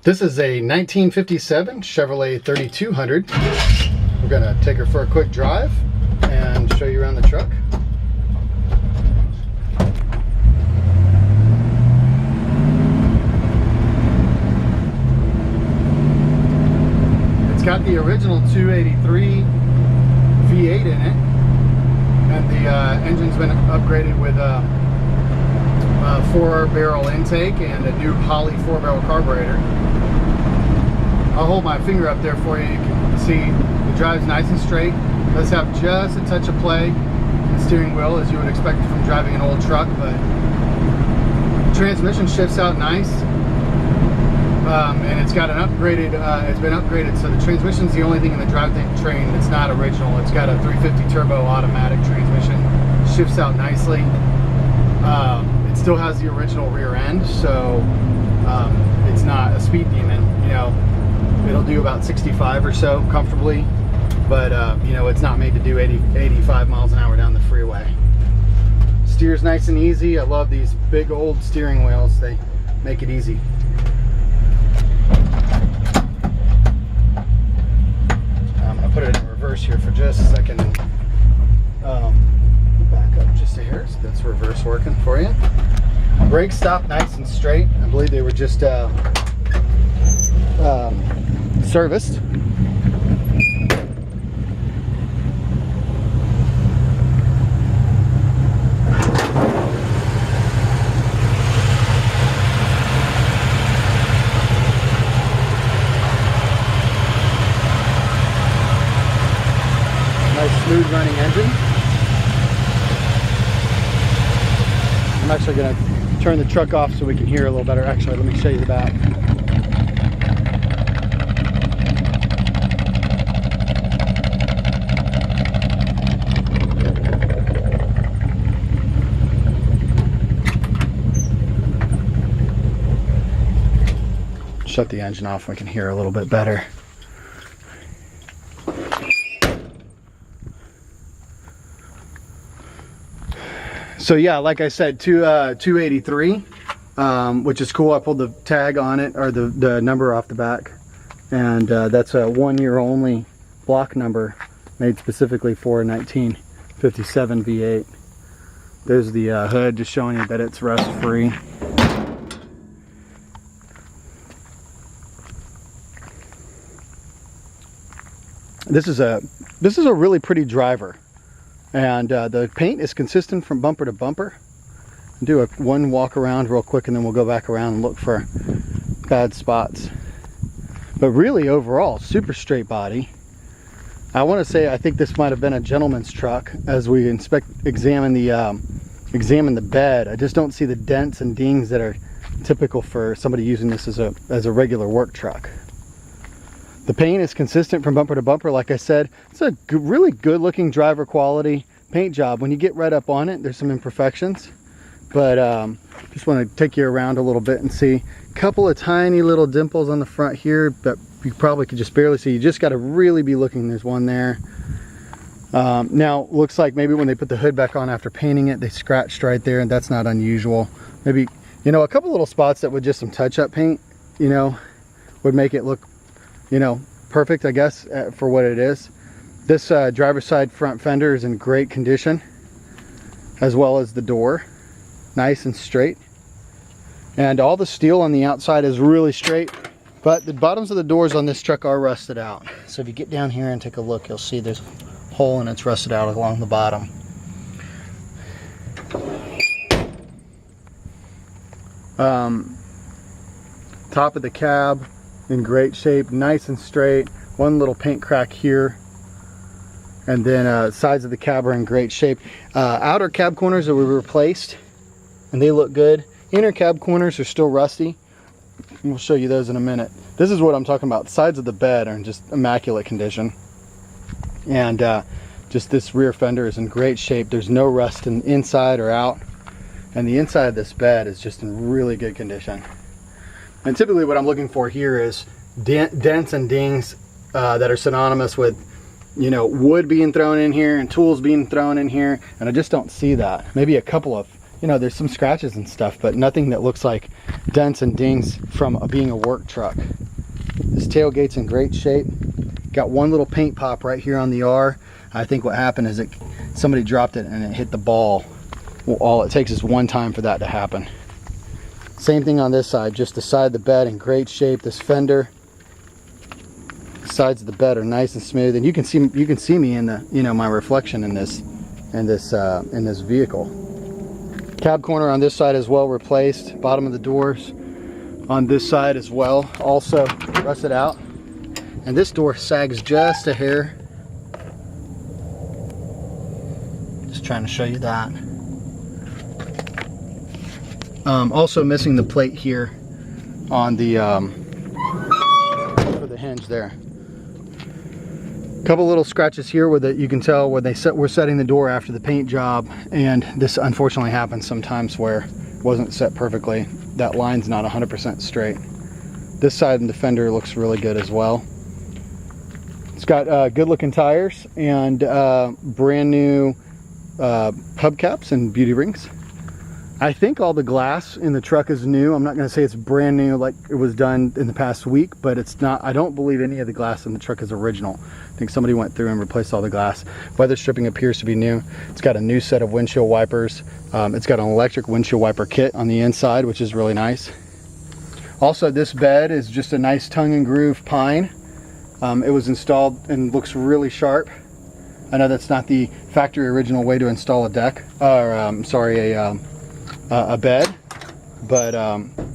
This is a 1957 Chevrolet 3200. We're gonna take her for a quick drive and show you around the truck. It's got the original 283 V8 in it, and the engine's been upgraded with a 4-barrel intake and a new Holley 4-barrel carburetor. I'll hold my finger up there for you. You can see the drive's nice and straight. Does have just a touch of play in the steering wheel, as you would expect from driving an old truck, but the transmission shifts out nice. And it's got an upgraded, it's been upgraded, so the transmission's the only thing in the drivetrain that's not original. It's got a 350 turbo automatic transmission, shifts out nicely. It still has the original rear end, so it's not a speed demon. You know, it'll do about 65 or so comfortably, but you know, it's not made to do 85 miles an hour down the freeway. Steers nice and easy. I love these big old steering wheels. They make it easy. I'm gonna put it in reverse here for just a second. Back up just a hair, so that's reverse working for you. Brakes stop nice and straight. I believe they were just serviced. Nice smooth running engine. I'm actually going to turn the truck off so we can hear a little better. Actually, let me show you the back. Shut the engine off, we can hear a little bit better. So yeah, like I said, 283, which is cool. I pulled the tag on it, or the number off the back, and that's a 1-year only block number, made specifically for a 1957 V8. There's the hood, just showing you that it's rust free. This is a really pretty driver. And the paint is consistent from bumper to bumper. I'll do one walk around real quick, and then we'll go back around and look for bad spots. But really, overall, super straight body. I want to say I think this might have been a gentleman's truck. As we examine the bed, I just don't see the dents and dings that are typical for somebody using this as a regular work truck. The paint is consistent from bumper to bumper. Like I said, it's a really good looking driver quality paint job. When you get right up on it, there's some imperfections, but just want to take you around a little bit and see a couple of tiny little dimples on the front here that you probably could just barely see. You just got to really be looking. There's one there. Now looks like maybe when they put the hood back on after painting it, they scratched right there, and that's not unusual. Maybe, you know, a couple little spots that with just some touch-up paint, you know, would make it look, you know, perfect, I guess, for what it is. This driver's side front fender is in great condition, as well as the door, nice and straight. And all the steel on the outside is really straight, but the bottoms of the doors on this truck are rusted out. So if you get down here and take a look, you'll see there's a hole and it's rusted out along the bottom. Top of the cab in great shape, nice and straight. One little paint crack here, and then sides of the cab are in great shape. Outer cab corners that were replaced, and they look good. Inner cab corners are still rusty, and we'll show you those in a minute. This is what I'm talking about. Sides of the bed are in just immaculate condition, and just this rear fender is in great shape. There's no rust inside or out, and the inside of this bed is just in really good condition. And typically what I'm looking for here is dents and dings that are synonymous with, you know, wood being thrown in here and tools being thrown in here, and I just don't see that. Maybe a couple of you know, there's some scratches and stuff, but nothing that looks like dents and dings from being a work truck. This tailgate's in great shape. Got one little paint pop right here on the R. I think what happened is somebody dropped it and it hit the ball. Well, all it takes is one time for that to happen. Same thing on this side, just the side of the bed in great shape. This fender, the sides of the bed are nice and smooth, and you can see me in the, you know, my reflection in this vehicle. Cab corner on this side as well replaced. Bottom of the doors on this side as well, also rusted out. And this door sags just a hair. Just trying to show you that. Also missing the plate here on the for the hinge there. Couple little scratches here where you can tell where we're setting the door after the paint job, and this unfortunately happens sometimes where it wasn't set perfectly. That line's not 100% straight. This side and the fender looks really good as well. It's got good looking tires and brand new hubcaps and beauty rings. I think all the glass in the truck is new. I'm not going to say it's brand new like it was done in the past week, but it's not. I don't believe any of the glass in the truck is original. I think somebody went through and replaced all the glass. Weather stripping appears to be new. It's got a new set of windshield wipers. It's got an electric windshield wiper kit on the inside, which is really nice. Also, this bed is just a nice tongue and groove pine. It was installed and looks really sharp. I know that's not the factory original way to install a deck, or a bed, but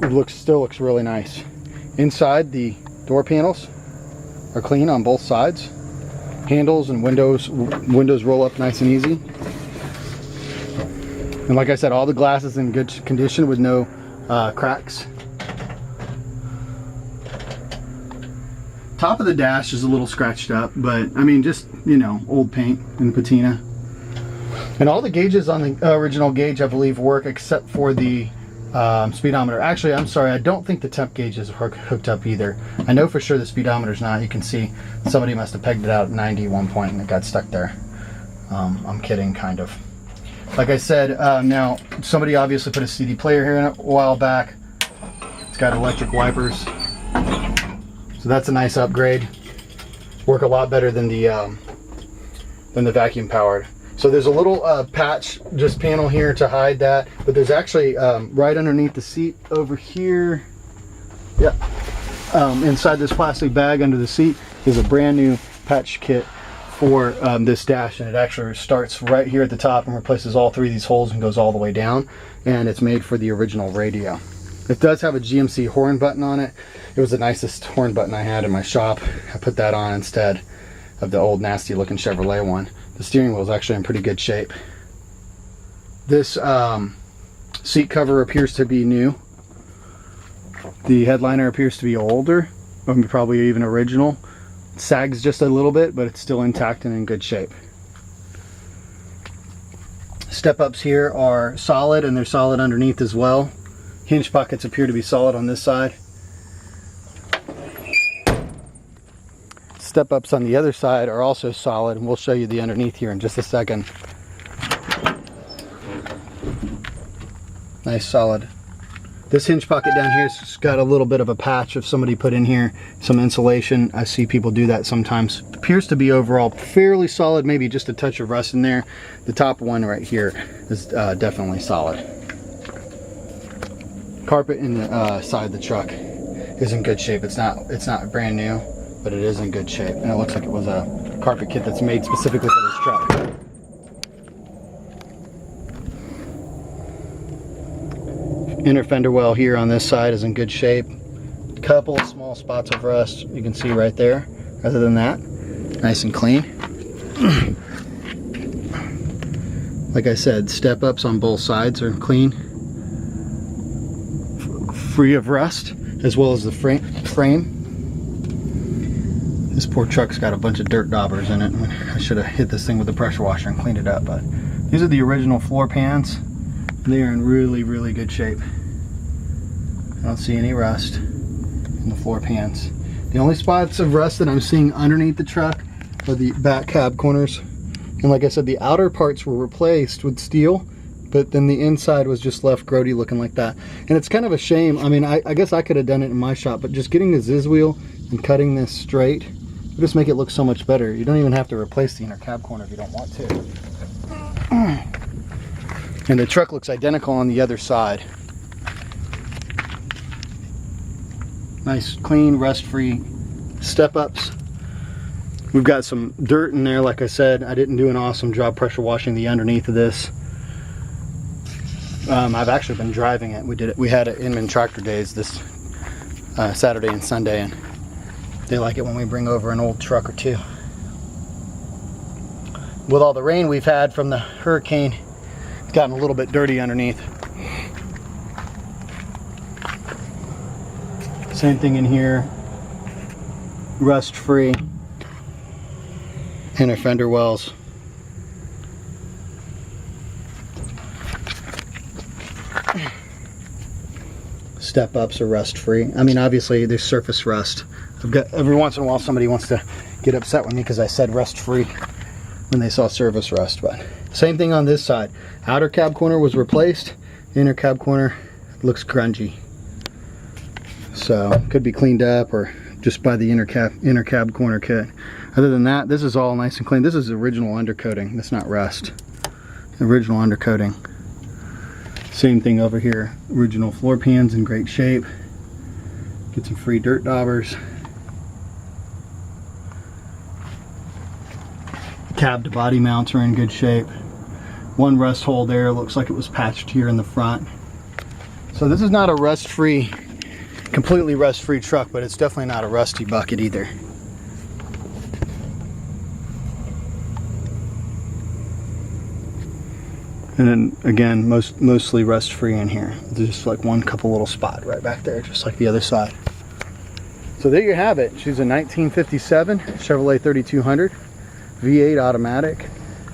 it still looks really nice. Inside, the door panels are clean on both sides. Handles and windows roll up nice and easy. And like I said, all the glass is in good condition with no cracks. Top of the dash is a little scratched up, but I mean, just, you know, old paint and patina. And all the gauges on the original gauge, I believe, work except for the speedometer. Actually, I'm sorry, I don't think the temp gauge is hooked up either. I know for sure the speedometer's not. You can see somebody must have pegged it out at 90 at one point and it got stuck there. I'm kidding, kind of. Like I said, now somebody obviously put a CD player here in a while back. It's got electric wipers, so that's a nice upgrade. Work a lot better than the vacuum powered. So there's a little patch, just panel here to hide that, but there's actually right underneath the seat over here, yeah, inside this plastic bag under the seat is a brand new patch kit for this dash, and it actually starts right here at the top and replaces all three of these holes and goes all the way down, and it's made for the original radio. It does have a GMC horn button on it. It was the nicest horn button I had in my shop. I put that on instead of the old nasty looking Chevrolet one. The steering wheel is actually in pretty good shape. This seat cover appears to be new. The headliner appears to be older, or probably even original. It sags just a little bit, but it's still intact and in good shape. Step ups here are solid, and they're solid underneath as well. Hinge pockets appear to be solid on this side. Step ups on the other side are also solid, and we'll show you the underneath here in just a second. Nice solid. This hinge pocket down here has got a little bit of a patch if somebody put in here some insulation. I see people do that sometimes. Appears to be overall fairly solid, maybe just a touch of rust in there. The top one right here is definitely solid. Carpet in the side of the truck is in good shape. It's not brand new, but it is in good shape, and it looks like it was a carpet kit that's made specifically for this truck. Inner fender well here on this side is in good shape. A couple of small spots of rust you can see right there. Other than that, nice and clean. Like I said, step ups on both sides are clean, free of rust, as well as the frame. This poor truck's got a bunch of dirt daubers in it. I should have hit this thing with a pressure washer and cleaned it up, but these are the original floor pans. They are in really, really good shape. I don't see any rust in the floor pans. The only spots of rust that I'm seeing underneath the truck are the back cab corners. And like I said, the outer parts were replaced with steel, but then the inside was just left grody looking like that. And it's kind of a shame. I mean, I guess I could have done it in my shop, but just getting the Ziz wheel and cutting this straight will just make it look so much better. You don't even have to replace the inner cab corner if you don't want to. And the truck looks identical on the other side. Nice, clean, rust-free step-ups. We've got some dirt in there, like I said. I didn't do an awesome job pressure washing the underneath of this. I've actually been driving it. We had it Inman Tractor Days this Saturday and Sunday, and they like it when we bring over an old truck or two. With all the rain we've had from the hurricane, it's gotten a little bit dirty underneath. Same thing in here, rust free. Inner fender wells. Step ups are rust free. I mean, obviously there's surface rust. I've got, every once in a while somebody wants to get upset with me because I said rust free when they saw surface rust, but same thing on this side. Outer cab corner was replaced, inner cab corner looks grungy. So could be cleaned up or just by the inner cab corner kit. Other than that, this is all nice and clean. This is original undercoating. That's not rust. Original undercoating. Same thing over here. Original floor pans in great shape. Get some free dirt daubers. Cab to body mounts are in good shape. One rust hole there. Looks like it was patched here in the front. So this is not a rust-free, completely rust-free truck, but it's definitely not a rusty bucket either. And then again, mostly rust-free in here. There's just like one couple little spot right back there, just like the other side. So there you have it. She's a 1957 Chevrolet 3200 V8 automatic,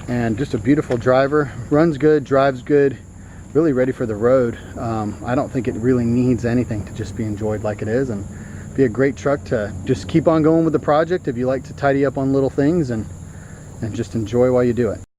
and just a beautiful driver. Runs good, drives good, really ready for the road. I don't think it really needs anything to just be enjoyed like it is, and be a great truck to just keep on going with the project if you like to tidy up on little things and just enjoy while you do it.